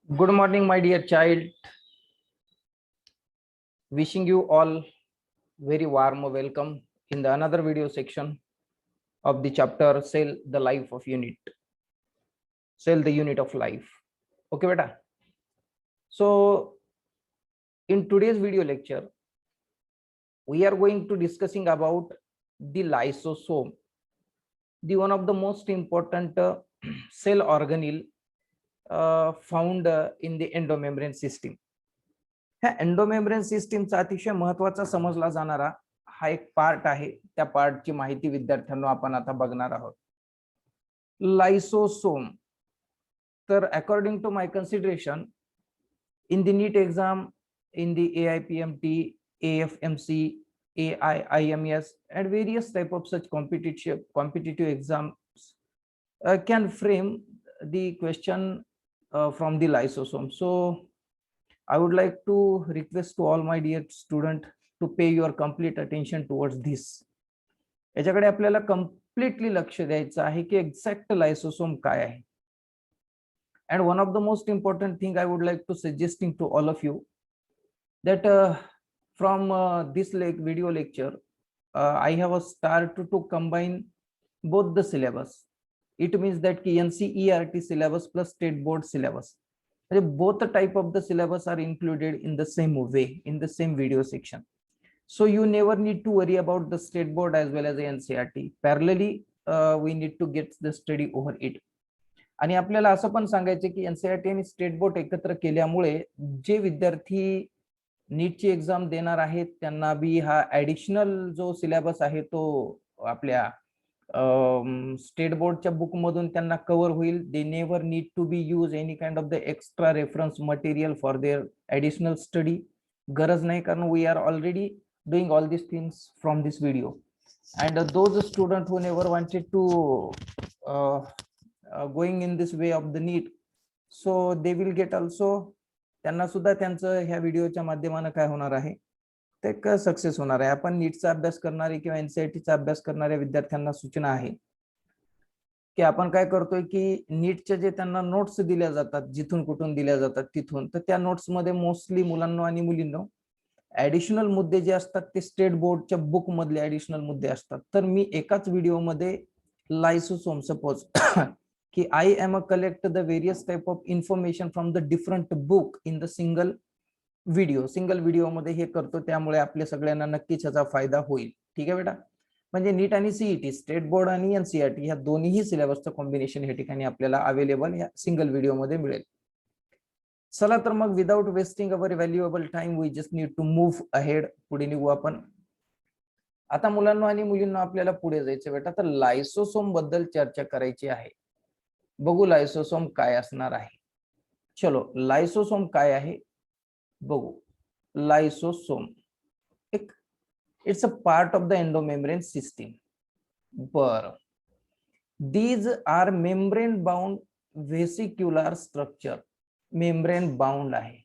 Good morning, my dear child. Wishing you all very warm welcome in the another video section of the chapter Cell the Life of Unit. Cell the Unit of Life. Okay, beta. So, in today's video lecture, we are going to discussing about the lysosome, the one of the most important cell organelle found in the endomembrane system. ह्या endomembrane सिस्टीमचा अतिशय महत्त्वाचा समजला जाणारा हा एक part आहे. त्या पार्टची माहिती विद्यार्थ्यांना आपण आता बघणार आहोत. लाइसोसोम. तर according to my consideration in the NEET exam, in the AIPMT, AFMC, AIIMS and various type of such competitive exams can frame the question from the lysosome. So I would like to request to all my dear student to pay your complete attention towards this. याच्याकडे आपल्याला completely लक्ष द्यायचं आहे की exact लायसोसोम काय आहे. And one of the most important thing I would like to suggesting to all of you that from this video lecture I have a start to combine both the syllabus. It means that NCERT syllabus plus state board syllabus. Both the type of the syllabus are included in the same way in the same video section. So you never need to worry about the state board as well as the NCERT. Parallelly we need to get the study over it. आणि आपल्याला असं पण सांगायचं की NCERT आणि state board एकत्र केल्यामुळे जे विद्यार्थी नीटची एक्झाम देणार आहेत त्यांना बी हा ऍडिशनल जो सिलेबस आहे तो आपल्या स्टेट बोर्डच्या बुक मधून त्यांना कव्हर होईल. They never need to be use any kind of the extra reference material for their additional study. गरज नाही, कारण we are already doing all this things from this video. And those student who never wanted to going in this way of the NEET, so they will get also. त्यांना सुद्धा त्यांचं ह्या व्हिडिओच्या माध्यमाने काय होणार आहे ते सक्सेस होणार आहे. आपण नीटचा अभ्यास करणारे किंवा NCERTचा अभ्यास करणाऱ्या विद्यार्थ्यांना सूचना आहे की आपण काय करतोय की नीटचे जे त्यांना नोट्स दिल्या जातात, जिथून कुठून दिल्या जातात तिथून, तर त्या नोट्स मध्ये मोस्टली मुलांना आणि मुलींना ऍडिशनल मुद्दे जे असतात ते स्टेट बोर्डच्या बुक मधले ऍडिशनल मुद्दे असतात. तर मी एकाच व्हिडिओमध्ये लायसोसोम सपोज कि I am a collect the various type of information from the different book in the single video मध्ये हे करतो, त्यामुळे आपल्या सगळ्यांना नक्कीच याचा फायदा होईल. ठीक आहे बेटा. म्हणजे नीट आणि सीईटी, स्टेट बोर्ड आणि NCERT ह्या दोन्ही सिलेबसचं कॉम्बिनेशन या ठिकाणी आपल्याला अवेलेबल या सिंगल व्हिडिओ मध्ये मिळेल. चला तर मग without wasting our valuable time we just need to move ahead. पुढे निघू आपण. आता मुलांना आणि मुलींना आपल्याला पुढे जायचं बेटा. तर लायसोसोम बद्दल चर्चा करायची आहे. बघू लायसोसोम काय असणार आहे. चलो, लायसोसोम काय आहे बघू. लायसोसोम एक it's a part of the endomembrane system. बर, these are membrane bound vesicular structure. Membrane bound आहे.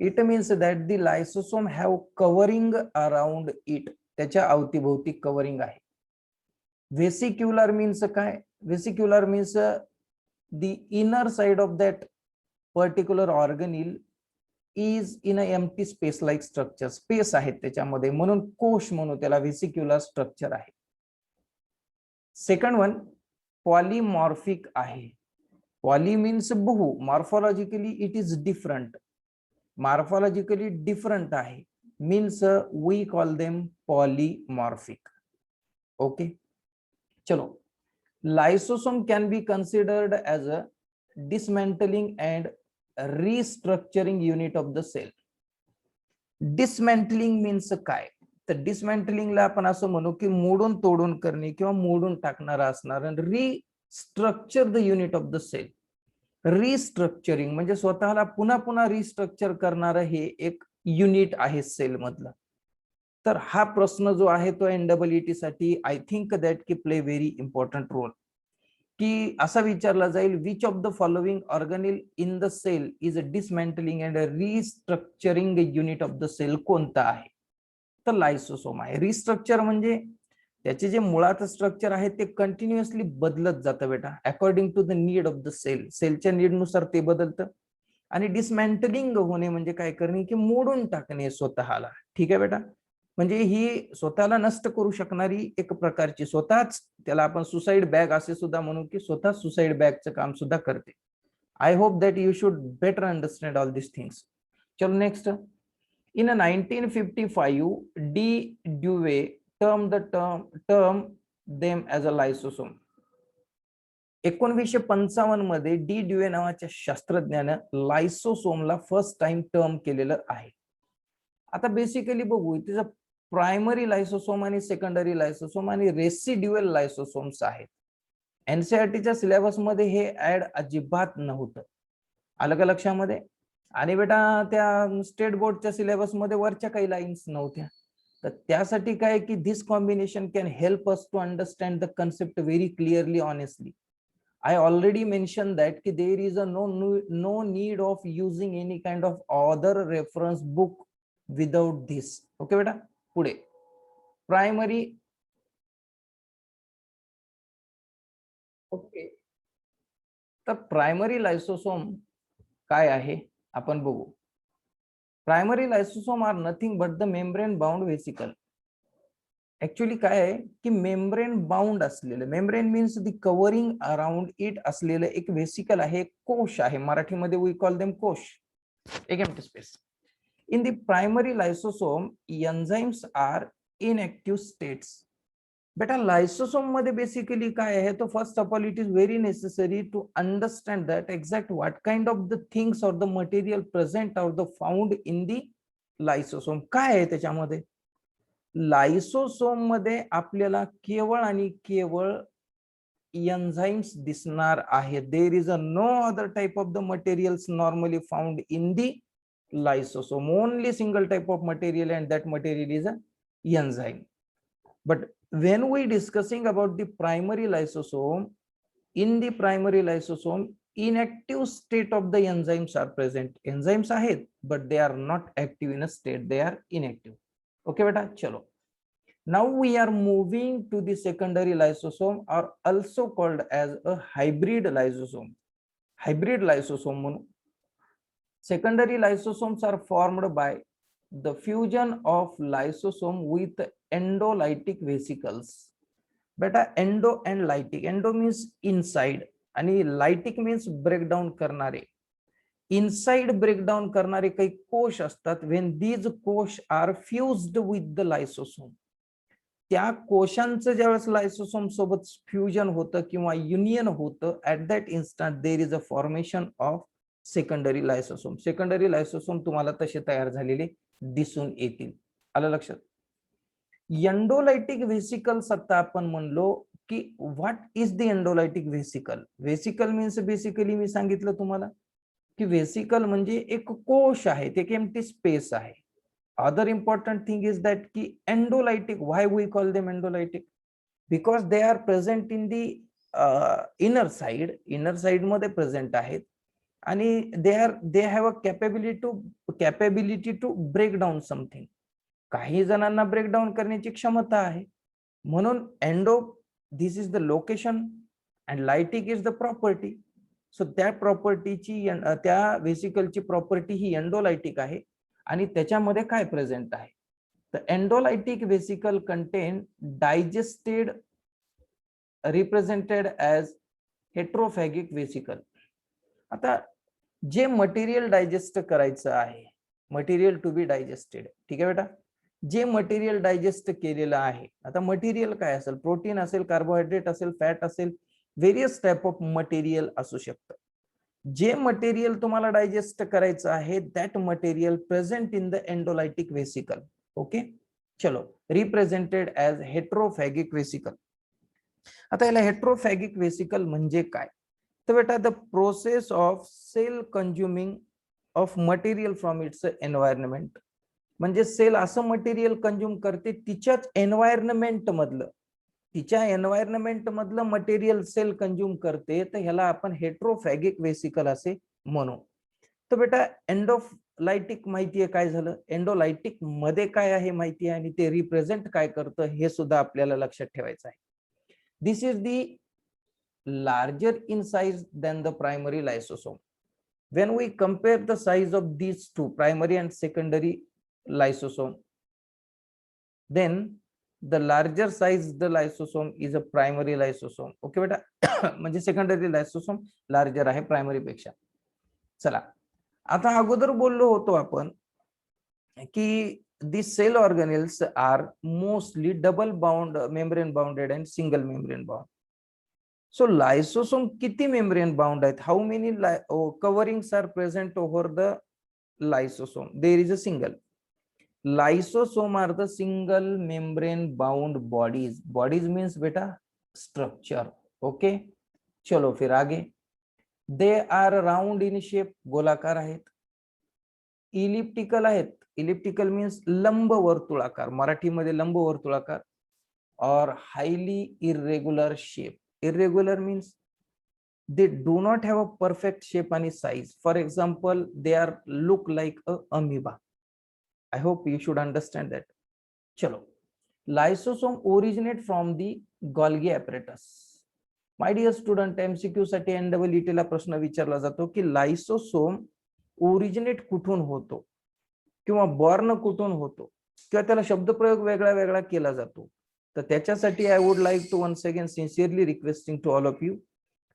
It means that the lysosome have covering around it. त्याच्या अवतीभोवती कव्हरिंग आहे. व्हेसिक्युलर मीन्स काय? Vesicular means the inner side of that particular organelle is in a empty space like structure. Space आहे त्याच्यामध्ये, म्हणून कोश म्हणून त्याला व्हेसिक्युलर स्ट्रक्चर आहे. सेकंड वन, पॉलीमॉर्फिक आहे. पॉली मीन्स बहु. Morphologically it is different. Morphologically different आहे means we call them polymorphic. Okay, चलो. Lysosome can be considered as a dismantling and restructuring unit of the cell. Dismantling means काय? तर डिसमेंटलिंगला आपण असं म्हणू की मोडून तोडून करणे किंवा मोडून टाकणारा असणार. Restructure the unit of the cell. Restructuring म्हणजे स्वतःला पुन्हा पुन्हा रिस्ट्रक्चर करणारं हे एक युनिट आहे सेल मधलं. तर हा प्रश्न जो आहे तो NEET साठी I think that key play very important role. की असा विचारला जाईल, which of the following organelle in the cell is a dismantling and restructuring unit of the cell. कोणता आहे? तर लायसोसोम आहे. रिस्ट्रक्चर म्हणजे त्याचे जे मुळात स्ट्रक्चर आहे ते कंटिन्युअसली बदलत जातं बेटा, according to the need of the cell. सेलच्या नीड नुसार ते बदलतं. आणि डिसमॅन्टलिंग होणे म्हणजे काय करणे की मोडून टाकणे स्वतःला. ठीक आहे बेटा, म्हणजे ही स्वतःला नष्ट करू शकणारी एक प्रकारची स्वतःच, त्याला आपण सुसाईड बॅग असे सुद्धा म्हणू की स्वतः सुसाईड बॅगचं काम सुद्धा करते. I hope that you should better understand all this things. चलो next. In 1955, D. Dewey term them as a lysosome. 1955 मध्ये डी ड्युए नावाच्या शास्त्रज्ञानं लायसोसोमला फर्स्ट टाइम टर्म केलेलं आहे. आता बेसिकली बघू, तिचं प्रायमरी लायसोसोम आणि सेकंडरी लायसोसोम आणि रेसिड्युअल लायसोसोम्स आहेत. एनसीईआरटीच्या सिलेबस मध्ये हे ऍड अजिबात नव्हतं. आलं का लक्षामध्ये? आणि बेटा त्या स्टेट बोर्डच्या सिलेबस मध्ये वरच्या काही लाईन्स नव्हत्या. तर त्यासाठी काय की this combination can help us to understand the concept very clearly honestly. I already mentioned that ki there is a no need of using any kind of other reference book without this. Okay beta, पुढे primary. Okay, तर primary lysosome काय आहे आपण बघू. Primary lysosome are nothing but the membrane bound vesicle. Actually काय आहे की membrane bound असलेलं, membrane means the covering around it असलेलं एक व्हेसिकल आहे, कोश आहे. मराठीमध्ये वी कॉल देम कोश, एक empty space. In the primary lysosome enzymes are inactive states. बेटा लायसोसोम मध्ये बेसिकली काय आहे, तो first of all it is very necessary to understand that exact what kind of the things or the material present or the found in the lysosome. काय आहे त्याच्यामध्ये? लायसोसोम मध्ये आपल्याला केवळ आणि केवळ एन्झाइम्स दिसणार आहे. There is a no other type of the materials normally found in the lysosome. Only single type of material and that material is a enzyme. But when we discussing about the primary lysosome, in the primary lysosome inactive state of the enzymes are present. Enzymes आहेत but they are not active in a state, they are inactive. Okay beta, chalo. Now we are moving to the secondary lysosome, or also called as a hybrid lysosome. Hybrid lysosome म्हणून. Secondary lysosomes are formed by the fusion of lysosome with endolytic vesicles. Beta endo and lytic. Endo means inside आणि lytic means breakdown करणारे. Inside breakdown करणारे काही कोश असतात. When these कोश R फ्युज्ड with the लायसोसोम, त्या कोशांचं ज्यावेळेस लायसोसोम सोबत फ्युजन होतं किंवा युनियन होतं, at that instant there is a formation of secondary lysosome. Secondary lysosome तुम्हाला तसे तयार झालेले दिसून येतील. आलं लक्षात? एंडोलायटिक व्हेसिकल्स आता आपण म्हणलो की what is the endolytic vesicle. Vesicle means basically मी सांगितलं तुम्हाला की व्हेसिकल म्हणजे एक कोश आहे, ते एक एम्प्टी स्पेस आहे. Other important thing is that ki endolytic, why we call them endolytic? Because they are present in the inner side मध्ये present आहेत आणि they have a capability to break down something. काही जणांना break down करण्याची क्षमता आहे. म्हणून endo, this is the location and lytic is the property. So त्या प्रॉपर्टीची, त्या व्हेसिकलची प्रॉपर्टी ही एंडोलायटिक आहे. आणि त्याच्यामध्ये काय प्रेझेंट आहे, तर एंडोलायटिक व्हेसिकल content digested represented as heterophagic vesicle. आता जे मटेरियल डायजेस्ट करायचं आहे, मटेरियल टू बी डायजेस्टेड, ठीक आहे बेटा, जे मटेरियल डायजेस्ट केलेलं आहे, आता मटेरियल काय असेल, प्रोटीन असेल, कार्बोहायड्रेट असेल, फॅट असेल, व्हेरियस टाइप ऑफ मटेरियल असू शकतं. जे मटेरियल तुम्हाला डायजेस्ट करायचं आहे, that material present in the endolytic vesicle. Okay, चलो, रिप्रेझेंटेड ॲज हेट्रोफॅगिक व्हेसिकल. आता याला हेट्रोफॅगिक व्हेसिकल म्हणजे काय, तर बेटा the process of cell consuming of material from its environment. म्हणजे सेल असं मटेरियल कंझ्युम करते तिच्याच एन्व्हायरमेंट मधलं, तिच्या एन्व्हायरमेंट मधलं मटेरियल सेल कंझ्युम करते, तर ह्याला आपण हेट्रोफॅगिक व्हेसिकल असे म्हणू. तर बेटा एंडोलायटिक माहितीये काय झालं, एंडोलायटिक मध्ये काय आहे माहिती आहे, आणि ते रिप्रेझेंट काय करतं हे सुद्धा आपल्याला लक्षात ठेवायचं आहे. This is the larger in size than the primary lysosome. when we compare the size of these two, primary and secondary lysosome, then the larger size the lysosome is a primary lysosome. Okay बेटा म्हणजे secondary लायसोसोम larger आहे primary पेक्षा. चला आता अगोदर बोललो होतो आपण की the cell organelles are mostly double bound membrane bounded and single membrane bound. So lysosome किती membrane bound आहेत? How many coverings are present over the lysosome? There is a single. Lysosome are the single membrane bound bodies. Bodies means beta structure. Okay. चलो फिर आगे. They are round in shape. गोलाकार आहेत. Elliptical आहेत. Elliptical means लंब वर्तुळाकार. मराठीमध्ये लंब वर्तुळाकार. Or highly irregular shape. Irregular means they do not have a perfect shape and size. For example, they are look like a amoeba. I hope you should understand that. Chalo. Lysosome originate from the Golgi apparatus. My dear student, MCQ साठी NEET ला प्रश्न विचारला जातो की लायसोसोम originate कुठून होतो किंवा born कुठून होतो किंवा त्याला शब्दप्रयोग वेगळा वेगळा केला जातो. तर त्याच्यासाठी I would like to once again sincerely requesting to all of you,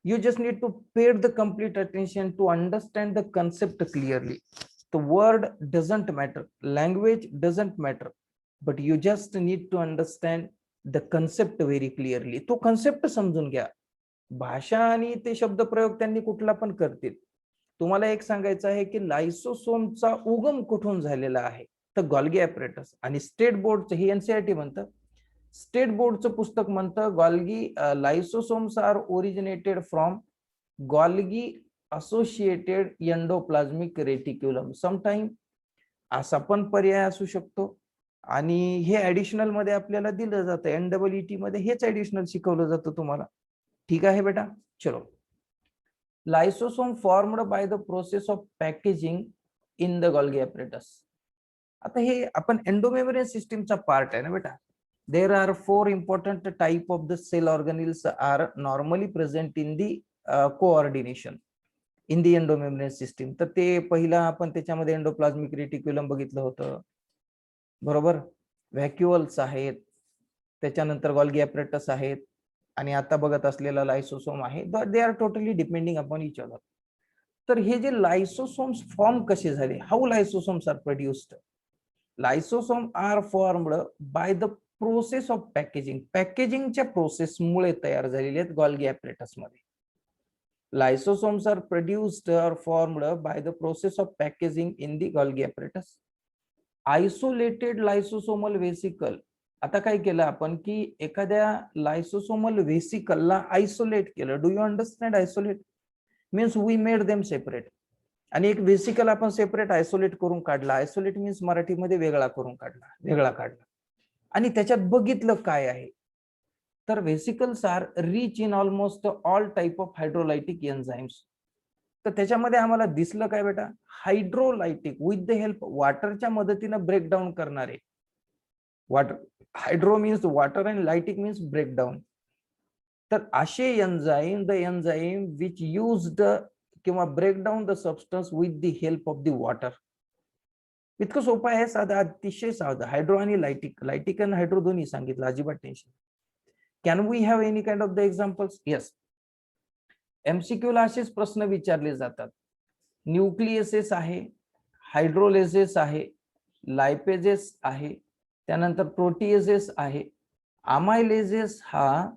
you just need to pay the complete attention to understand the concept clearly. The word doesn't matter, language doesn't matter, but you just need to understand the concept very clearly. तो concept समजून घ्या. भाषा आणि ते शब्दप्रयोग त्यांनी कुठला पण करतील. तुम्हाला एक सांगायचं आहे की लायसोसोमचा उगम कुठून झालेला आहे तर गॉल्गी ॲपरेटस. आणि स्टेट बोर्डचं ही एनसीईआरटी म्हणतं, स्टेट बोर्डचं पुस्तक म्हणतं Golgi lysosomes are originated from Golgi associated endoplasmic reticulum. Sometime असा पण पर्याय असू शकतो आणि हे ऍडिशनल मध्ये आपल्याला दिलं जातं. NEET मध्ये हेच ऍडिशनल शिकवलं जातं तुम्हाला. ठीक आहे बेटा. चलो. Lysosome formed by the process of packaging in the Golgi apparatus. आता हे आपण एंडोमेम्ब्रेन सिस्टीमचा पार्ट आहे ना बेटा. There are 4 important type of the cell organelles are normally present in the coordination in the endomembrane system. तर ते पहिला आपण त्याच्यामध्ये एंडोप्लाझ्मिक रेटिक्युलम बघितलं होतं बरोबर. व्हॅक्युअल्स आहेत, त्याच्यानंतर गॉल्गी ॲपरेटस आहेत आणि आता बघत असलेला लायसोसोम आहे. They are totally depending upon each other. तर हे जे लायसोसोम्स फॉर्म कसे झाले, how lysosomes are produced. Lysosome are formed by the process of packaging. पॅकेजिंगच्या प्रोसेसमुळे तयार झालेले आहेत गॉल्गी ॲपरेटस मध्ये. Lysosomes are produced or formed by the process of packaging in the Golgi apparatus. Isolated lysosomal vesicle. आता काय केलं आपण की एखाद्या लायसोसोमल व्हेसिकलला आयसोलेट केलं. Do you understand? Isolate means we made them separate. आणि एक व्हेसिकल आपण सेपरेट आयसोलेट करून काढला. आयसोलेट मीन्स मराठीमध्ये वेगळा करून काढला, वेगळा काढला. आणि त्याच्यात बघितलं काय आहे तर vesicles are rich in almost all type of hydrolytic enzymes. तर त्याच्यामध्ये आम्हाला दिसलं काय बेटा, हायड्रोलायटिक विथ द हेल्प वॉटरच्या मदतीनं ब्रेकडाऊन करणारे. Water, hydro means water and lytic means breakdown. तर असे enzyme, the enzyme which used किंवा breakdown the substance with the help of the water. इतकं सोपं आहे, साधं, अतिशय साधं. हायड्रो आणि लायटिक, लायटिक आणि हायड्रो दोन्ही सांगितलं, अजिबात tension. Can we have any kind of the examples? Yes. MCQ ला असेच प्रश्न विचारले जातात. न्यूक्लियसेस आहे, हायड्रोलेसेस आहे, लायपेजेस आहे, त्यानंतर प्रोटीएजेस आहे. अमायलेजेस हा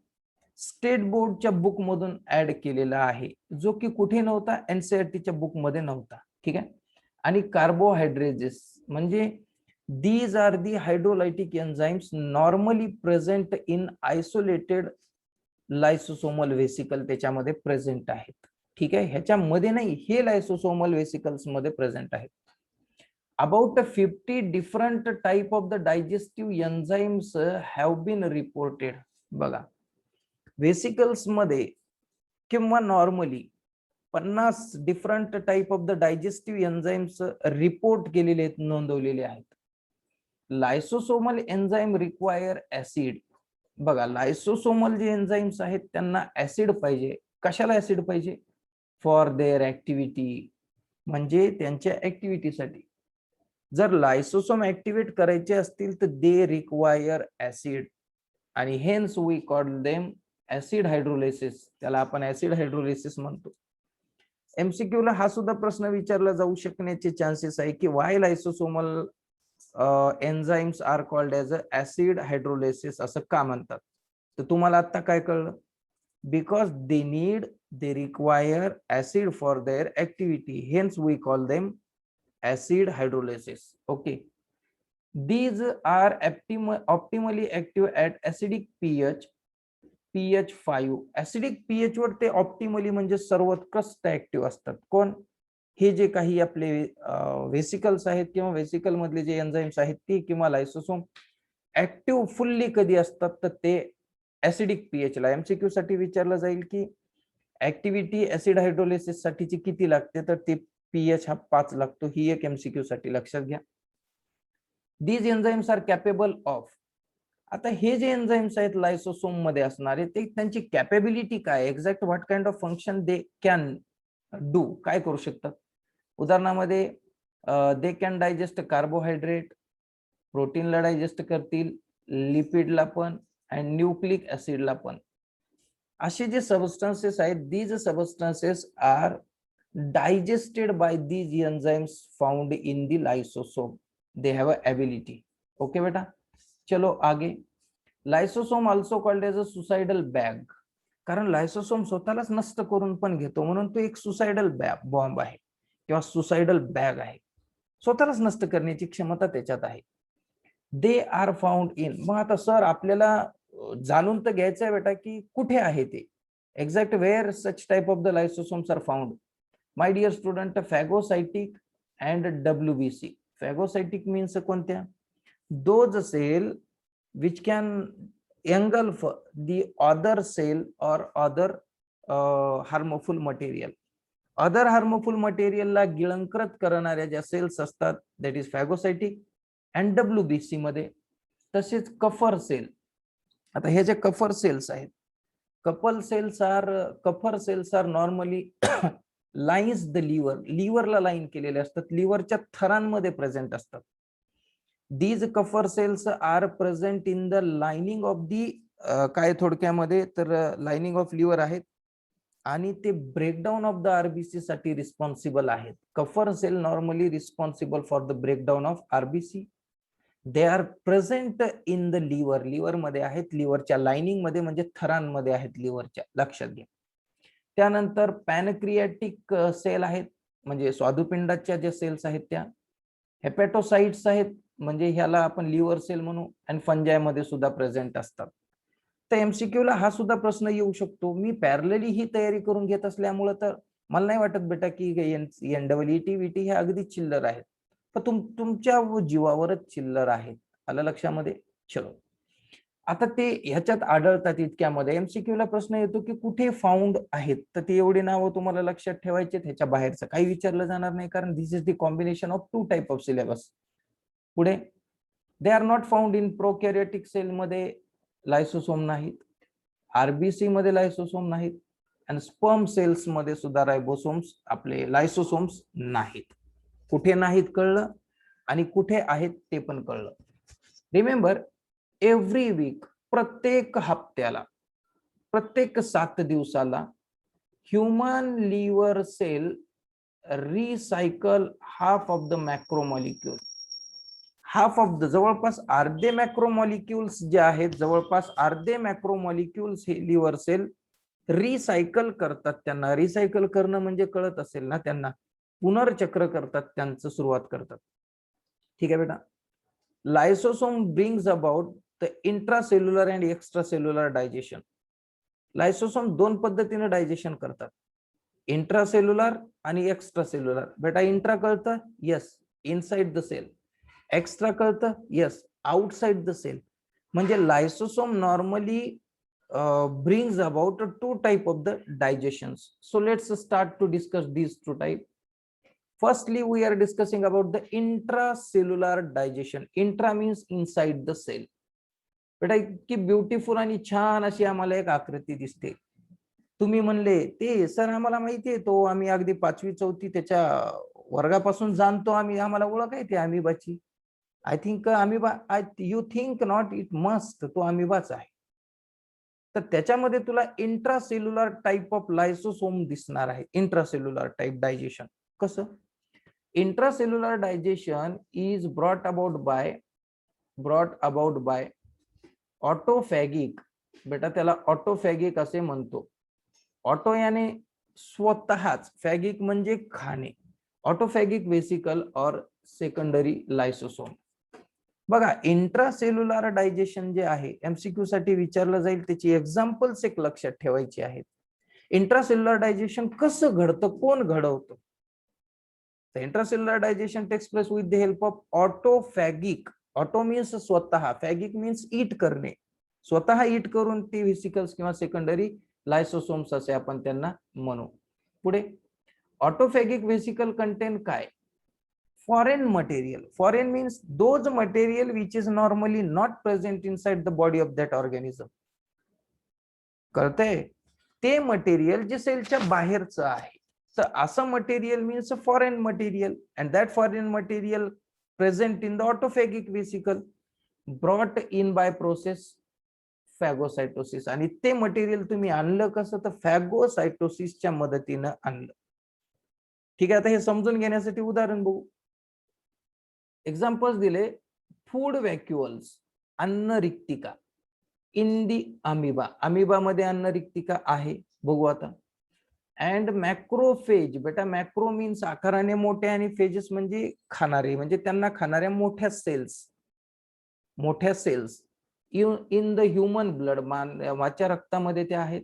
स्टेट बोर्डच्या बुक मधून ऍड केलेला आहे, जो की कुठे नव्हता, एनसीईआरटीच्या बुक मध्ये नव्हता. ठीक आहे. आणि कार्बोहायड्रेजेस म्हणजे these are the hydrolytic enzymes normally present in isolated lysosomal vesicle. त्याच्यामध्ये प्रेझेंट आहेत. ठीक आहे. ह्याच्यामध्ये नाही, हे लायसोसोमल व्हेसिकल्स मध्ये प्रेझेंट आहेत. About 50 different type of the digestive enzymes have been reported. बघा, व्हेसिकल्स मध्ये किंवा normally 50 different type of the digestive enzymes report केलेले आहेत, नोंदवलेले आहेत. लायसोसोमल एन्झाइम रिक्वायर ऍसिड. बघा, लायसोसोमल जे एन्झाइम्स आहेत त्यांना ऍसिड पाहिजे. कशाला ऍसिड पाहिजे? For their activity. म्हणजे त्यांच्या ऍक्टिव्हिटीसाठी. जर लायसोसोम ऍक्टिव्हेट करायचे असतील तर दे रिक्वायर ऍसिड, आणि hence we call them acid hydrolysis, त्याला आपण ऍसिड हायड्रोलायसिस म्हणतो. एमसीक्यू ला हा सुद्धा प्रश्न विचारला जाऊ शकण्याचे चान्सेस आहे की why lysosomal enzymes are called as acid hydrolysis, असं का म्हणतात. तर तुम्हाला आता काय कळलं, because they require acid for their activity, hence we call them acid hydrolysis. Okay, these are optimally active at acidic pH 5. acidic pH वर ते ऑप्टिमली म्हणजे सर्वोत्कृष्ट ऍक्टिव्ह असतात. कोण? हे जे काही आपले व्हेसिकल्स आहेत किंवा व्हेसिकल मधले जे एन्झाइम्स आहेत ते किंवा लायसोसोम ऍक्टिव्ह फुल्ली कधी असतात, तर ते ऍसिडिक पीएच ला. एमसीक्यू साठी विचारलं जाईल की ऍक्टिव्हिटी ऍसिड हायड्रोलिसिस साठीची किती लागते, तर ते पीएच हा 5 लागतो. ही एक एमसीक्यू साठी लक्षात घ्या. These enzymes are capable of. आता हे जे एन्झाइम्स आहेत लायसोसोम मध्ये असणारे, ते त्यांची कॅपेबिलिटी काय, exact what kind of function they can do, काय करू शकतात. उदाहरणामध्ये दे कॅन डायजेस्ट कार्बोहायड्रेट, प्रोटीनला डायजेस्ट करतील, लिपिडला पण, अँड न्यूक्लिक ऍसिडला पण. असे जे सबस्टन्सेस आहेत, these substances are digested by these enzymes found in the lysosome. They have a ability. Okay बेटा, चलो आगे. Lysosome also called as a suicidal bag, कारण लायसोसोम स्वतःलाच नष्ट करून पण घेतो, म्हणून तो एक सुसाइडल बॉम्ब आहे किंवा सुसाइडल बॅग आहे. स्वतःलाच नष्ट करण्याची क्षमता त्याच्यात आहे. They R found in. मग आता सर आपल्याला जाणून तर घ्यायचं आहे बेटा की कुठे आहे ते, exact where such type of the lysosomes are found. My dear student, phagocytic and WBC. Phagocytic means कोणत्या? Those cell which can engulf the other cell or other harmful material. other harmful material ला गिळंकृत करणाऱ्या ज्या cells असतात, that is phagocytic and WBC मध्ये. तसेच कफर sale. आता हे जे कफर सेल्स आहेत, Kupffer cells are normally lines the लिव्हरला लाईन केलेले असतात, लिव्हरच्या थरांमध्ये प्रेझेंट असतात. These Kupffer cells are present in the lining of the, काय थोडक्यामध्ये तर लाइनिंग ऑफ लिव्हर आहेत, आणि ते ब्रेकडाऊन ऑफ द आरबीसी साठी रिस्पॉन्सिबल आहेत. Kupffer cell normally responsible for the breakdown of RBC. They are present in the liver मध्ये आहेत, लिव्हरच्या लाइनिंग मध्ये म्हणजे थरांमध्ये आहेत लिव्हरच्या, लक्षात घ्या. त्यानंतर पॅनक्रियाटिक सेल आहेत, म्हणजे स्वादुपिंडाच्या ज्या सेल्स आहेत त्या. हेपॅटोसाइट्स आहेत, म्हणजे ह्याला आपण लिव्हर सेल म्हणू, आणि फंजाय मध्ये सुद्धा प्रेझेंट असतात. तर एमसीक्यू ला हा सुद्धा प्रश्न येऊ शकतो. मी पॅरलली ही तयारी करून घेत असल्यामुळे तर मला नाही वाटत बेटा की एनडब्ल्यूटी व्हीटी हे अगदी चिल्लर आहेत, पण तुमच्या जीवावरच चिल्लर आहेत. आलं लक्षामध्ये? चलो, आता ते ह्याच्यात आढळतात इतक्यामध्ये. एमसीक्यू ला प्रश्न येतो की कुठे फाउंड आहेत, तर ती एवढी नावं तुम्हाला लक्षात ठेवायची, ह्याच्या बाहेरचं काही विचारलं जाणार नाही, कारण this is the combination of 2 type of syllabus. पुढे, they are not found in prokaryotic cell मध्ये लायसोसोम नाहीत, आरबीसी मध्ये लायसोसोम नाहीत, आणि स्पर्म सेल्स मध्ये सुद्धा रायबोसोम्स आपले लायसोसोम्स नाहीत. कुठे नाहीत कळलं, आणि कुठे आहेत ते पण कळलं. रिमेंबर, एव्हरी वीक, प्रत्येक हप्त्याला, प्रत्येक 7 दिवसाला human liver cell recycle half of the macromolecule. Half of the, जवळपास अर्धे मॅक्रोमॉलिक्युल्स जे आहेत, जवळपास अर्धे मॅक्रोमॉलिक्युल्स हे लिव्हर सेल रिसायकल करतात. त्यांना रिसायकल करणं म्हणजे कळत असेल ना त्यांना, पुनर्चक्र करतात, त्यांचं सुरुवात करतात. ठीक आहे बेटा. Lysosome brings about the intracellular and extracellular digestion. Lysosome 2 पद्धतीने डायजेशन करतात, इंट्रासेल्युलर आणि एक्स्ट्रासेल्युलर. बेटा इंट्रा कळतं? Yes, inside the cell. Extra कळतं? Yes, outside the cell. म्हणजे lysosome normally brings about 2 type of the digestions. So let's start to discuss these 2 type. Firstly, we are discussing about the intracellular digestion. Intra means inside the cell. बेटा इतकी beautiful आणि छान अशी आम्हाला एक आकृती दिसते. तुम्ही म्हणले ते सर आम्हाला माहिती आहे, तो आम्ही अगदी 5वी 4थी त्याच्या वर्गापासून जाणतो आम्ही, आम्हाला ओळख आहे ती अमिबाची. I think amoeba, you think not, it must, तो अमिबाच आहे. तर त्याच्यामध्ये तुला इंट्रासेल्युलर टाइप ऑफ लायसोसोम दिसणार आहे. इंट्रासेल्युलर टाइप डायजेशन कसं? Intracellular digestion is brought about by autophagic. बेटा त्याला ऑटोफॅगिक असे म्हणतो. ऑटो याने स्वतःच, फॅगिक म्हणजे खाणे. ऑटोफॅगिक वेसिकल और सेकंडरी लायसोसोम. बघा इंट्रासेल्युलर डायजेशन जे आहे एमसीक्यू साठी विचारलं जाईल, त्याची एक्झाम्पल्स एक लक्षात ठेवायची आहेत. इंट्रासेल्युलर डायजेशन कसं घडतं, कोण घडवतं? Intracellular digestion takes place with the help of autophagic. Auto means स्वतः, फॅगिक मीन्स ईट करणे. स्वतः ईट करून ती व्हेसिकल्स किंवा सेकंडरी लायसोसोम्स असे आपण त्यांना म्हणू. पुढे ऑटोफॅगिक व्हेसिकल कंटेन काय? foreign material. Foreign means those material which is normally not present inside the body of that organism. कळतंय? ते मटेरियल जे सेलच्या बाहेरचं आहे. तर असं material means foreign material, and that foreign material present in the autophagic vesicle, brought in by process phagocytosis. आणि ते मटेरियल तुम्ही आणलं कसं? तर फॅगोसायटोसिसच्या मदतीनं आणलं. ठीक आहे, आता हे समजून घेण्यासाठी उदाहरण बघू. एक्झाम्पल्स दिले. फूड व्हॅक्युअल्स, अन्न रिक्तिका इन दी अमिबा. अमिबा मध्ये अन्न रिक्तिका आहे, बघू आता. अँड मॅक्रोफेज. बेटा मॅक्रो मीन्स आकाराने मोठे आणि फेजेस म्हणजे खाणारे, म्हणजे त्यांना खाणाऱ्या मोठ्या सेल्स. मोठ्या cells in the human blood, मानवाच्या रक्तामध्ये ते आहेत.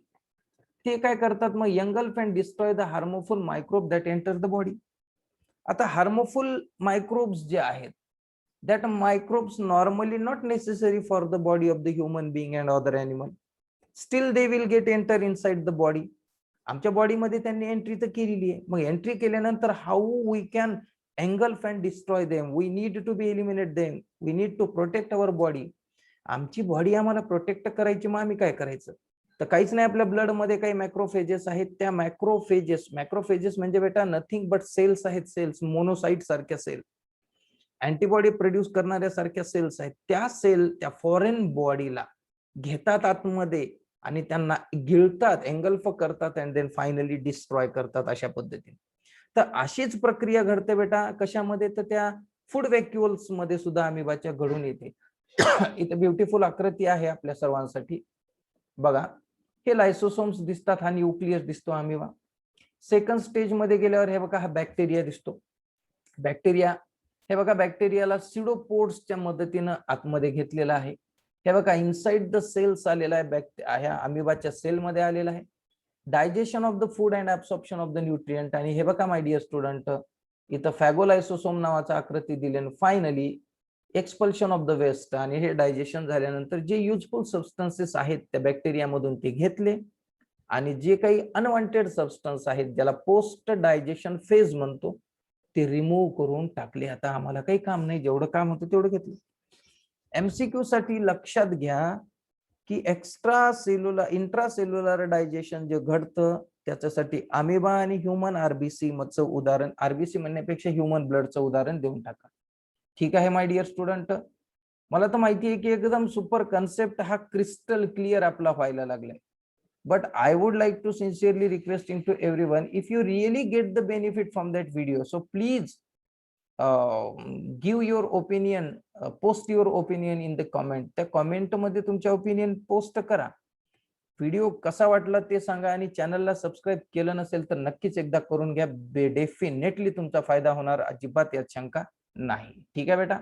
ते काय करतात मग? Engulf and destroy the harmful microbe that enter the body. आता हार्मफुल मायक्रोब्स जे आहेत, that microbes normally not necessary for the body of the human being and other animal, still they will get enter inside the body. आमच्या बॉडीमध्ये त्यांनी entry तर केलेली आहे. मग एंट्री केल्यानंतर how we can engulf and destroy them? We need to be eliminate them. We need to protect our body. आमची body आम्हाला प्रोटेक्ट करायची, मग आम्ही काय करायचं? तर काहीच नाही, आपल्या ब्लड मध्ये काही मॅक्रोफेजेस आहेत. त्या मॅक्रोफेजेस म्हणजे बेटा नथिंग बट सेल्स आहेत. सेल्स मोनोसाइट सारख्या सेल, अँटीबॉडी प्रोड्यूस करणाऱ्या सारख्या सेल्स आहेत. त्या सेल त्या फॉरेन बॉडीला घेतात आतमध्ये आणि त्यांना गिळतात, एंगल्फ करतात, अँड देन फायनली डिस्ट्रॉय करतात, अशा पद्धतीने. तर अशीच प्रक्रिया घडते बेटा कशामध्ये? तर त्या फूड व्हॅक्युअल्स मध्ये सुद्धा अमिबाच्या घडून येते. इथे ब्युटिफुल आकृती आहे आपल्या सर्वांसाठी. बघा, हे लायसोसोम्स दिसतात, हा न्यूक्लियस दिसतो अमिबा. सेकंड स्टेज मध्ये गेल्यावर हे बघा, हा बॅक्टेरिया दिसतो. बॅक्टेरिया, हे बघा बॅक्टेरियाला सिडोपोड्सच्या मदतीनं आतमध्ये घेतलेला आहे. हे बघा इनसाइड द सेल्स आलेला आहे, ह्या अमिबाच्या सेलमध्ये आलेला आहे. Digestion of the food and absorption of the nutrient. आणि हे बघा माय डिअर स्टुडंट, इथं फॅगोलायसोसोम नावाचा आकृती दिली. Finally expulsion of the waste. आणि हे डायजेशन झाल्यानंतर जे युजफुल सबस्टन्सेस आहेत त्या बॅक्टेरियामधून ते घेतले, आणि जे काही अनवॉन्टेड सबस्टन्स आहेत ज्याला पोस्ट डायजेशन फेज म्हणतो, ते रिमूव्ह करून टाकले. आता आम्हाला काही काम नाही, जेवढं काम होतं तेवढं घेतलं. एमसीक्यू साठी लक्षात घ्या की इंट्रासेल्युलर डायजेशन जे घडतं त्याच्यासाठी अमिबा आणि ह्युमन आरबीसी मधचं उदाहरण, आरबीसी म्हणण्यापेक्षा ह्युमन ब्लडचं उदाहरण देऊन टाका. ठीक आहे माय डिअर स्टुडंट, मला तर माहिती आहे की एकदम सुपर कन्सेप्ट हा क्रिस्टल क्लिअर आपला व्हायला लागलाय. But I would like to sincerely requesting to everyone, if you really get the benefit from that video, so please give your opinion, post your opinion in the comment. त्या comment मध्ये तुमच्या opinion post करा. Video कसा वाटला ते सांगा, आणि चॅनलला सबस्क्राईब केलं नसेल तर नक्कीच एकदा करून घ्या. डेफिनेटली तुमचा फायदा होणार, अजिबात यात शंका नाही. ठीक आहे बेटा,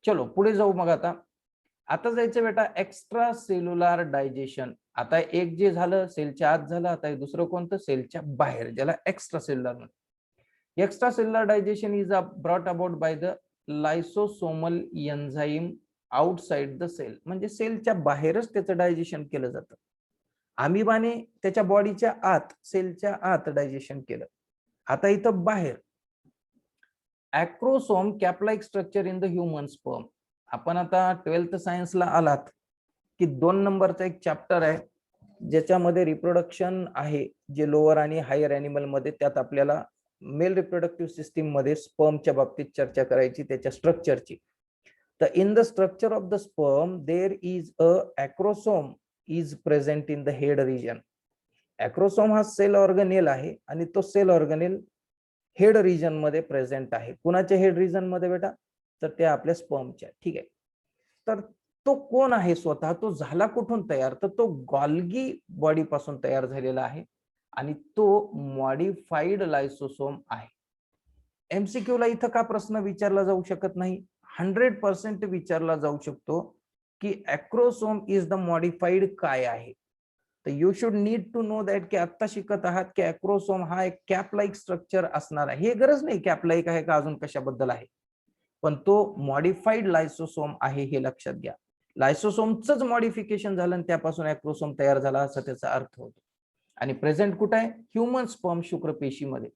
चलो पुढे जाऊ. मग आता जायचं बेटा एक्स्ट्रा सेल्युलर डायजेशन. आता एक जे झालं सेलच्या आत झालं, आता एक दुसरं कोणतं? सेलच्या बाहेर, ज्याला एक्स्ट्रा सेल्युलर म्हणतात. Extracellular digestion is brought about by the lysosomal enzyme outside the cell. म्हणजे सेलच्या बाहेरच त्याचं डायजेशन केलं जातं. अमिबाने त्याच्या बॉडीच्या आत, सेलच्या आत डायजेशन केलं. आता इथं बाहेर acrosome cap like structure in the human sperm. आपण आता 12th सायन्सला आलात की 2 नंबरचा एक चॅप्टर आहे ज्याच्यामध्ये रिप्रोडक्शन आहे, जे लोअर आणि हायर ॲनिमल मध्ये, त्यात आपल्याला मेल रिप्रोडक्टिव्ह सिस्टीम मध्ये स्पर्मच्या बाबतीत चर्चा करायची, त्याच्या स्ट्रक्चरची. तर in the structure of the sperm there is a acrosome is present in the head region. Acrosome हा सेल ऑर्गनेल आहे आणि तो सेल ऑर्गनेल हेड रिजन मध्ये प्रेझेंट आहे. कुणाच्या हेड रिजन मध्ये बेटा? तर ते आपल्या स्पर्मच्या. ठीक आहे. तर तो कोण आहे स्वतः? तो झाला कुठून तयार? तर तो गॉल्गी बॉडी पासून तयार झालेला आहे आणि तो मॉडिफाईड लायसोसोम आहे. एमसीक्यू ला इथं का प्रश्न विचारला जाऊ शकत नाही? 100% विचारला जाऊ शकतो की ॲक्रोसोम इज द मॉडिफाईड काय आहे. तर you should need to know that की आता शिकत आहात की ॲक्रोसोम हा एक कॅप लाईक स्ट्रक्चर असणार आहे. हे गरज नाही कॅप लाईक आहे का अजून कशाबद्दल आहे, पण तो मॉडिफाईड लायसोसोम आहे हे लक्षात घ्या. लायसोसोमचंच मॉडिफिकेशन झालं आणि त्यापासून ॲक्रोसोम तयार झाला असा त्याचा अर्थ होतो. आणि प्रेझेंट कुठे आहे? Human sperm शुक्रपेशीमध्ये.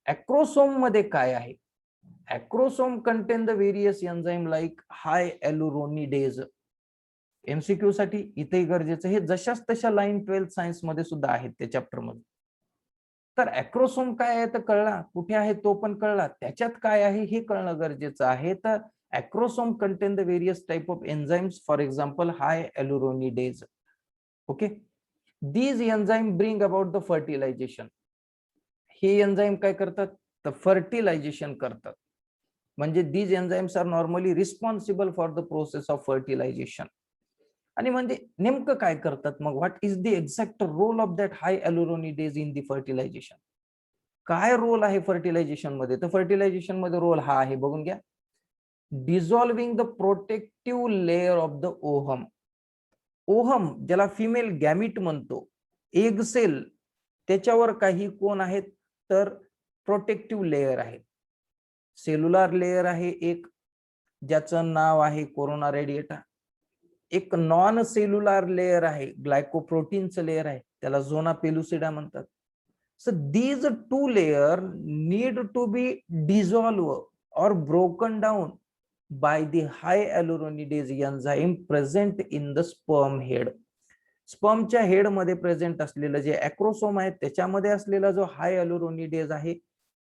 ॲक्रोसोम मध्ये काय आहे? Acrosome contain the various enzyme like hyaluronidase. MCQ साठी इथेही गरजेचं, हे जशाच तशा लाईन 12th सायन्स मध्ये सुद्धा आहेत त्या चॅप्टर मध्ये. तर ॲक्रोसोम काय आहे तर कळला, कुठे आहे तो पण कळला, त्याच्यात काय आहे हे कळणं गरजेचं आहे. तर acrosome contain the various type of enzymes, for example hyaluronidase. Okay, these enzyme bring about the fertilization. हे एन्झाईम काय करतात? तर फर्टिलायझेशन करतात. म्हणजे these enzymes are normally responsible for the process of fertilization. आणि म्हणजे नेमकं काय करतात मग? What is the exact role of that hyaluronidase in the fertilization? काय रोल आहे फर्टिलायझेशन मध्ये? तर फर्टिलायझेशन मध्ये रोल हा आहे, बघून घ्या. Dissolving the protective layer of the ovum. Ovum ज्याला फिमेल गॅमिट म्हणतो, एग सेल, त्याच्यावर काही कोण आहेत तर प्रोटेक्टिव्ह लेअर आहे. सेल्युलर लेअर आहे एक, ज्याचं नाव आहे कोरोना रेडिएटा. एक नॉन सेल्युलर लेअर आहे, ग्लायकोप्रोटीनचं लेअर आहे, त्याला झोना पेलुसिडा म्हणतात. So these two layer need to be dissolve और broken down by the hyaluronidase enzyme present in the sperm head. स्पर्मच्या हेड मध्ये प्रेझेंट असलेलं जे ॲक्रोसोम आहे, त्याच्यामध्ये असलेला जो हाय ॲल्युरोनिडेज आहे,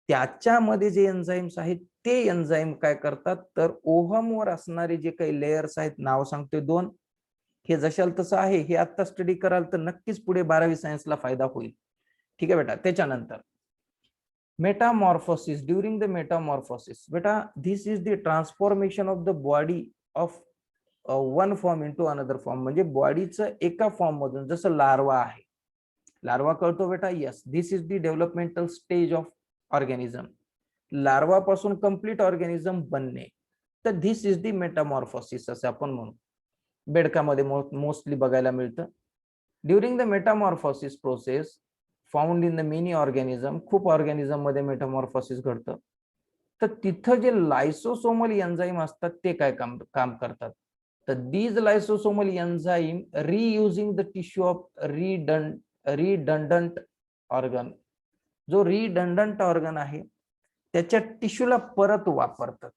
त्याच्यामध्ये जे एन्झाईम्स आहेत ते एन्झाईम काय करतात तर ओहमवर असणारे जे काही लेयर्स आहेत, नाव सांगतोय 2, हे जशाल तसं आहे, हे आता स्टडी कराल तर नक्कीच पुढे 12वी सायन्सला फायदा होईल. ठीक आहे बेटा. त्याच्यानंतर मेटामॉर्फोसिस. ड्युरिंग द मेटामॉर्फोसिस बेटा, this is the transformation of the body of one form into another form. म्हणजे बॉडीचं एका फॉर्म मधून, जसं लार्वा आहे, लार्वा कळतो बेटा? Yes, this is the developmental stage of organism. Larva पासून कंप्लीट ऑर्गॅनिझम बनणे, तर दिस इज द मेटामॉर्फोसिस असं आपण म्हणू. बेडकामध्ये मोस्टली बघायला मिळतं. During the Metamorphosis process found in the many organism, खूप ऑर्गॅनिझम मध्ये मेटामॉर्फोसिस घडतं. तर तिथं जे लायसोसोमल एन्झाईम असतात ते काय काम करतात? तर these lysosomal enzyme reusing the tissue of redundant organ. जो रिडंडंट ऑर्गन आहे त्याच्या टिश्यूला परत वापरतात.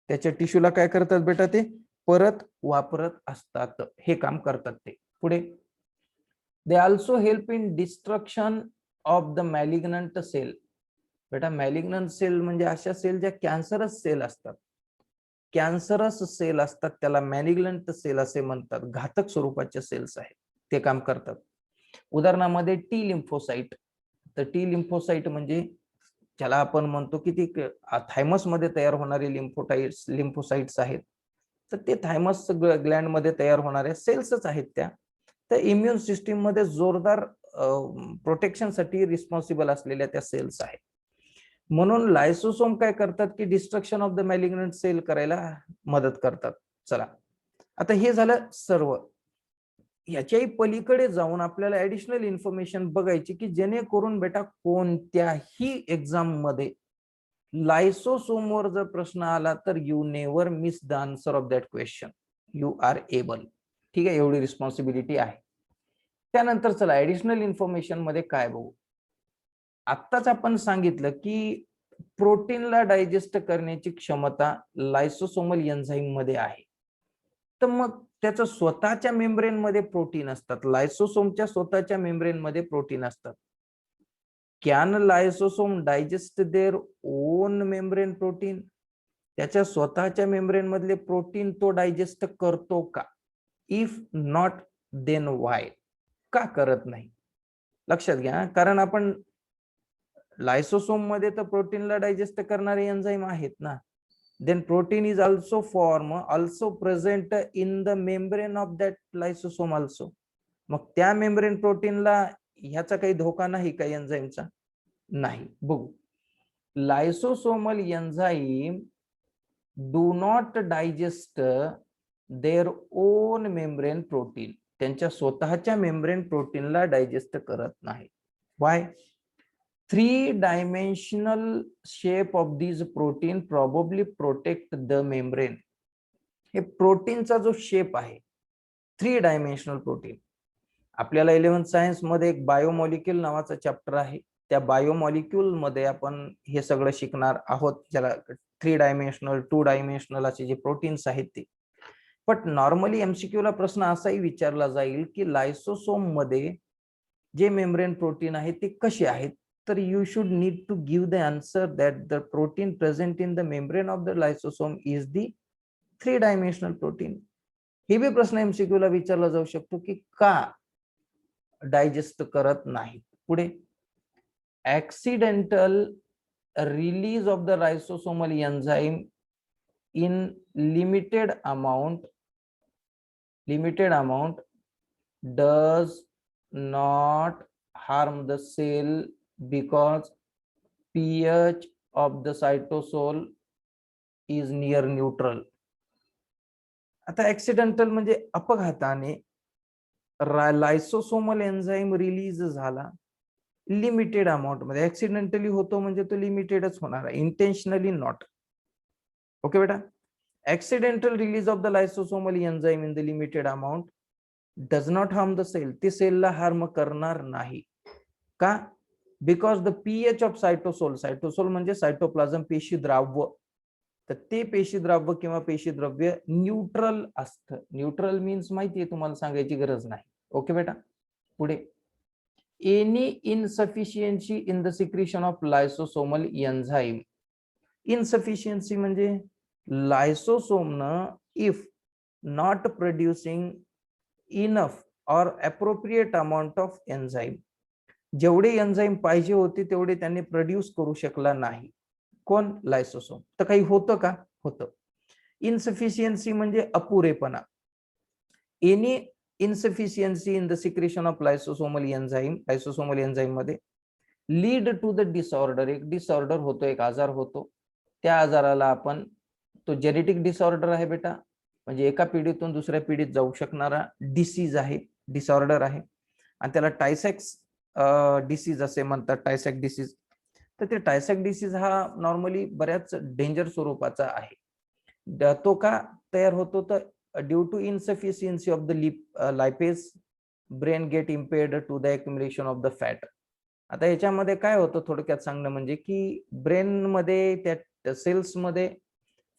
त्याच्या टिश्यूला काय करतात बेटा? ते परत वापरत असतात, हे काम करतात ते. पुढे, they also help in destruction of the malignant cell. बेटा मॅलिग्नंट सेल म्हणजे अशा सेल ज्या कॅन्सरस सेल असतात, कॅन्सरस सेल असतात, त्याला मॅलिग्नंट सेल असे म्हणतात. घातक स्वरूपाच्या सेल्स आहेत, ते काम करतात. उदाहरणामध्ये टी लिम्फोसाइट. तर टी लिम्फोसाइट म्हणजे ज्याला आपण म्हणतो की ती थायमस मध्ये तयार होणारे लिम्फोसाइट्स आहेत. तर ते थायमस ग्लँड मध्ये तयार होणाऱ्या सेल्सच आहेत त्या. तर इम्युन सिस्टीम मध्ये जोरदार प्रोटेक्शन साठी रिस्पॉन्सिबल असलेल्या त्या सेल्स आहेत. म्हणून लायसोसोम काय करतात की destruction of the malignant sale करायला मदत करतात. चला, आता हे झालं सर्व. याच्याही पलीकडे जाऊन आपल्याला ऍडिशनल इन्फॉर्मेशन बघायची की जेणेकरून बेटा कोणत्याही एक्झाम मध्ये लायसोसोमवर जर प्रश्न आला तर you never miss the answer of that question. You are able. ठीक आहे, एवढी रिस्पॉन्सिबिलिटी आहे. त्यानंतर चला ऍडिशनल इन्फॉर्मेशन मध्ये काय बघू. आत्ताच आपण सांगितलं की प्रोटीनला डायजेस्ट करण्याची क्षमता लायसोसोमल एन्झाईम मध्ये आहे. तर मग त्याचं स्वतःच्या मेम्ब्रेन मध्ये प्रोटीन असतात. लायसोसोमच्या स्वतःच्या मेम्ब्रेन मध्ये प्रोटीन असतात. Can lysosome digest their own membrane protein? त्याच्या स्वतःच्या मेम्ब्रेन मधले प्रोटीन तो डायजेस्ट करतो का? If not then why? का करत नाही? लक्षात घ्या, कारण आपण लायसोसोम मध्ये तर प्रोटीनला डायजेस्ट करणारे एन्झाईम आहेत ना. Then protein is also present in the membrane of that lysosome also. मग त्या मेम्ब्रेन प्रोटीनला ह्याचा काही धोका नाही का एन्झाईमचा? नाही. बघू, lysosomal enzyme do not digest their own membrane protein. त्यांच्या स्वतःच्या मेम्ब्रेन प्रोटीनला डायजेस्ट करत नाही. Why? 3-dimensional shape of these protein probably protect the membrane. हे प्रोटीनचा जो शेप आहे 3-dimensional प्रोटीन. आपल्याला 11th सायन्स मध्ये एक बायोमॉलिक्यूल नावाचा चॅप्टर आहे. त्या बायोमॉलिक्यूल मध्ये आपण हे सगळं शिकणार आहोत, ज्याला 3-dimensional 2-dimensional असे जे प्रोटीन्स आहेत ते. पण नॉर्मली एमसीक्यू ला प्रश्न असाही विचारला जाईल की लायसोसोम मध्ये जे मेम्ब्रेन प्रोटीन आहे ते कसे आहेत? तर you should need to give the answer that the protein present in the membrane of the lysosome is the 3-dimensional protein. हे भी प्रश्न एमसीक्यू ला विचारला जाऊ शकतो की का डायजेस्ट करत नाही. पुढे, accidental release of the lysosomal enzyme in limited amount does not harm the cell because pH of the cytosol is near neutral. आता ऍक्सिडेंटल म्हणजे अपघाताने लायसोसोमल एन्झाईम रिलीज झाला लिमिटेड अमाउंट मध्ये. ऍक्सिडेंटली होतो म्हणजे तो लिमिटेडच होणार आहे, इंटेन्शनली नॉट. ओके बेटा, accidental release of the lysosomal enzyme in the limited amount does not harm the cell. ते सेलला हार्म करणार नाही. का? Because the pH of cytosol, cytosol म्हणजे सायटोप्लाझम पेशीद्राव्य, तर ते पेशीद्राव्य किंवा पेशीद्रव्य न्यूट्रल असतं. न्यूट्रल मीन्स माहिती आहे तुम्हाला, सांगायची गरज नाही. ओके बेटा, पुढे, any insufficiency in the secretion of lysosomal enzyme. Insufficiency म्हणजे लायसोसोमनं इफ नॉट प्रोड्युसिंग इनफ और अप्रोप्रिएट अमाउंट ऑफ एन्झाईम, जेवढे एन्झाईम पाहिजे होते तेवढे त्यांनी प्रोड्यूस करू शकला नाही. कोण? लायसोसोम. तर काही होतं का? होतं. इनसफिशियन्सी म्हणजे अपुरेपणा. Any insufficiency in the secretion of lysosomal enzyme, lysosomal enzyme मध्ये लीड टू द डिसऑर्डर. एक डिसऑर्डर होतो, एक आजार होतो. त्या आजाराला आपण, तो जेनेटिक डिसऑर्डर आहे बेटा, म्हणजे एका पिढीतून दुसऱ्या पिढीत जाऊ शकणारा डिसीज आहे, डिसऑर्डर आहे, आणि त्याला टायसॅक्स डिसीज असे म्हणतात, टायसॅक डिसीज. तर ते टायसॅक डिसीज हा नॉर्मली बऱ्याच डेंजर स्वरूपाचा आहे. तो का तयार होतो? तर due to insufficiency of the lipase brain get impaired to the accumulation of the fat. आता याच्यामध्ये काय होतं थोडक्यात सांगणं म्हणजे की ब्रेन मध्ये त्या सेल्स मध्ये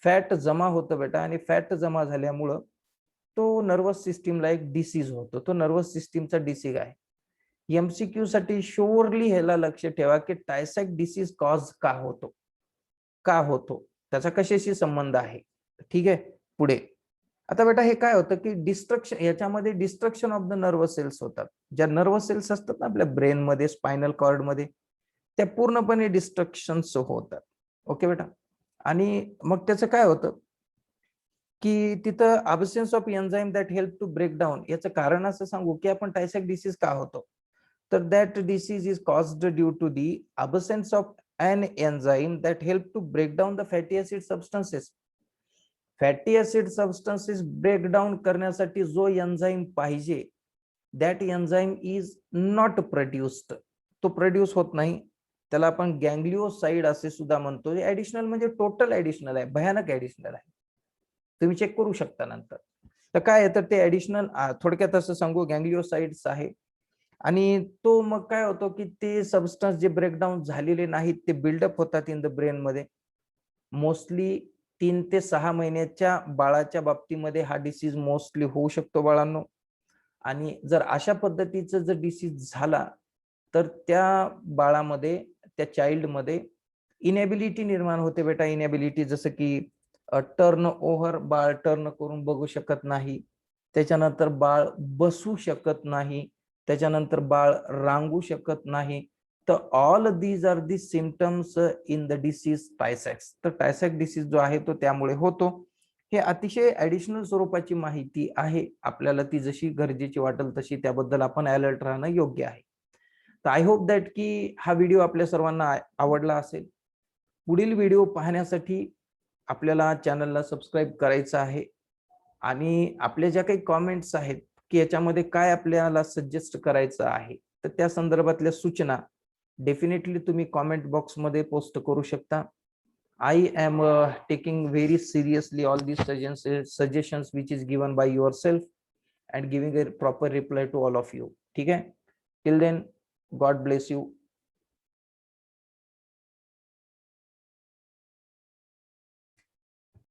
फॅट जमा होतं बेटा, आणि फॅट जमा झाल्यामुळं तो नर्वस सिस्टीमला एक डिसीज होतो. तो नर्वस सिस्टीमचा डिसीज आहे. एमसीक्यू साठी शुअरली ह्याला लक्ष ठेवा की टायसॅक डिसीज कॉज का होतो, का होतो, त्याचा कशाशी संबंध आहे. ठीक आहे, पुढे. आता बेटा हे काय होतं की डिस्ट्रक्शन, याच्यामध्ये destruction of the nervous cells होतात. ज्या नर्वस सेल्स असतात ना आपल्या ब्रेन मध्ये, स्पायनल कॉर्ड मध्ये, त्या पूर्णपणे डिस्ट्रक्शन्स होतात. ओके बेटा, आणि मग त्याचं काय होतं की तिथं absence of enzyme that help to break down. याचं कारण असं सांगू की आपण टायसॅक डिसीज का होतो, तर that disease is caused due to the absence of an enzyme that help to break down the fatty acid substances. Fatty acid substances break down करण्यासाठी जो एन्झाईम पाहिजे, that enzyme is not produced. तो produce होत नाही. त्याला आपण गँग्लिओसाइड असे सुद्धा म्हणतो. ऍडिशनल म्हणजे टोटल ऍडिशनल आहे, भयानक ऍडिशनल आहे, तुम्ही चेक करू शकता नंतर. तर काय आहे, तर ते ऍडिशनल थोडक्यात असं सांगू, गँग्लिओसाइड्स आहे. आणि तो मग काय होतो की ते सबस्टन्स जे ब्रेकडाऊन झालेले नाहीत ते बिल्डअप होतात इन द ब्रेन मध्ये. मोस्टली 3 ते 6 महिन्याच्या बाळाच्या बाबतीमध्ये हा डिसीज मोस्टली होऊ शकतो बाळांनो. आणि जर अशा पद्धतीचं जर डिसीज झाला तर त्या बाळामध्ये, त्या चाइल्डमध्ये इनॅबिलिटी निर्माण होते बेटा. इनॅबिलिटी जसं की टर्न ओव्हर, बाळ टर्न करून बघू शकत नाही. त्याच्यानंतर बाळ बसू शकत नाही. त्याच्यानंतर बाळ रांगू शकत नाही. तर all these are the symptoms in the disease Tay Sachs. तर टायसॅक डिसीज जो आहे तो त्यामुळे होतो. हे अतिशय ऍडिशनल स्वरूपाची माहिती आहे. आपल्याला ती जशी गरजेची वाटेल तशी त्याबद्दल आपण अलर्ट राहणं योग्य आहे. तर आय होप दॅट की हा व्हिडिओ आपल्या सर्वांना आवडला असेल. पुढील व्हिडिओ पाहण्यासाठी आपल्याला चॅनलला सबस्क्राईब करायचं आहे. आणि आपल्या ज्या काही कॉमेंट्स आहेत की याच्यामध्ये काय आपल्याला सजेस्ट करायचं आहे, तर त्या संदर्भातल्या सूचना डेफिनेटली तुम्ही कॉमेंट बॉक्समध्ये पोस्ट करू शकता. I am taking very seriously all these suggestions which is given by yourself and giving a proper reply to all of you. ठीक है? Till then, God bless you.